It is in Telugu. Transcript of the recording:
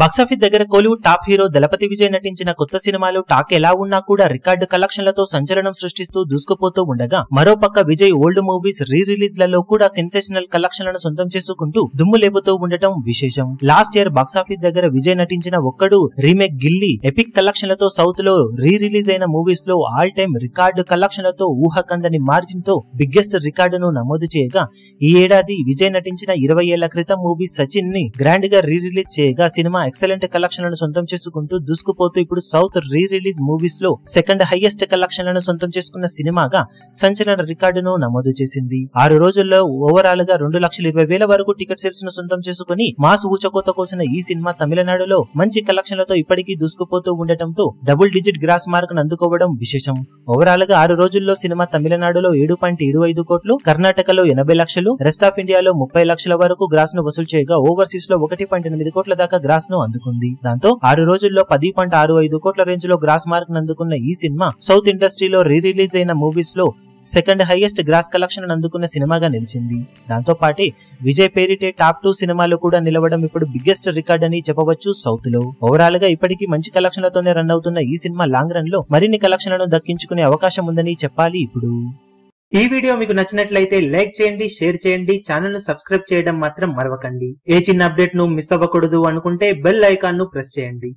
బాక్సాఫీస్ దగ్గర కోలీవుడ్ టాప్ హీరో దళపతి విజయ్ నటించిన కొత్త సినిమాలు టాక్ ఎలా ఉన్నా కూడా రికార్డు కలెక్షన్లతో సంచలనం సృష్టిస్తూ దూసుకుపోతూ ఉండగా, మరోపక్క Vijay old movies re release లలో కూడా సెన్సేషనల్ కలెక్షన్లను సొంతం చేసుకుంటూ దుమ్ము లేపుతూ ఉండటం విశేషం. లాస్ట్ ఇయర్ బాక్సాఫీస్ దగ్గర విజయ్ నటించిన ఒక్కడు రీమేక్ గిల్లీ ఎపిక్ కలెక్షన్లతో సౌత్ లో రీ రిలీజ్ అయిన మూవీస్ లో ఆల్ టైమ్ రికార్డు కలెక్షన్లతో ఊహకందని మార్జిన్ తో బిగ్గెస్ట్ రికార్డును నమోదు చేయగా, ఈ ఏడాది విజయ్ నటించిన 20 ఏళ్ల క్రితం మూవీ సచిన్ ని గ్రాండ్ గా రీ రిలీజ్ చేయగా సినిమా ఎక్సలెంట్ కలెక్షన్లను సొంతం చేసుకుంటూ దూసుకుపోతూ ఇప్పుడు సౌత్ రీ రిలీజ్ మూవీస్ లో సెకండ్ హైయెస్ట్ కలెక్షన్లను సొంతం చేసుకున్న సినిమాగా సంచలన రికార్డును నమోదు చేసింది. 6 రోజుల్లో ఓవరాల్ గా 2,20,000 వరకు టికెట్ సేల్స్ ను సొంతం చేసుకుని మాస్ ఊచకోత కోసిన ఈ సినిమా తమిళనాడులో మంచి కలెక్షన్లతో ఇప్పటికీ దూసుకుపోతూ ఉండటంతో డబుల్ డిజిట్ గ్రాస్ మార్క్ ను అందుకోవడం విశేషం. ఓవరాల్ గా 6 రోజుల్లో సినిమా తమిళనాడులో 7.75 కోట్లు, కర్ణాటకలో 80 లక్షలు, రెస్ట్ ఆఫ్ ఇండియాలో 30 లక్షల వరకు గ్రాస్ ను వసూలు చేయగా ఓవర్సీస్ లో 1.8 కోట్ల దాకా గ్రాస్ ను అందుకుంది. దాంతో 6 రోజుల్లో 10.65 కోట్ల రేంజ్ లో గ్రాస్ మార్క్ ను అందుకున్న ఈ సినిమా సౌత్ ఇండస్ట్రీలో రీ రిలీజ్ అయిన మూవీస్ లో సెకండ్ హైయెస్ట్ గ్రాస్ కలెక్షన్ అందుకున్న సినిమాగా నిలిచింది. దాంతో పాటే విజయ్ పేరిటే టాప్ 2 సినిమాలు కూడా నిలవడం ఇప్పుడు బిగ్గెస్ట్ రికార్డ్ అని చెప్పవచ్చు సౌత్ లో. ఓవరాల్ గా ఇప్పటికీ మంచి కలెక్షన్లతోనే రన్ అవుతున్న ఈ సినిమా లాంగ్ రన్ లో మరిన్ని కలెక్షన్లను దక్కించుకునే అవకాశం ఉందని చెప్పాలి. ఇప్పుడు ఈ వీడియో మీకు నచ్చినట్లయితే లైక్ చేయండి, షేర్ చేయండి, ఛానల్ ను సబ్స్క్రైబ్ చేయడం మాత్రం మరవకండి. ఏ చిన్న అప్డేట్ ను మిస్ అవ్వకూడదు అనుకుంటే బెల్ ఐకాన్ ను ప్రెస్ చేయండి.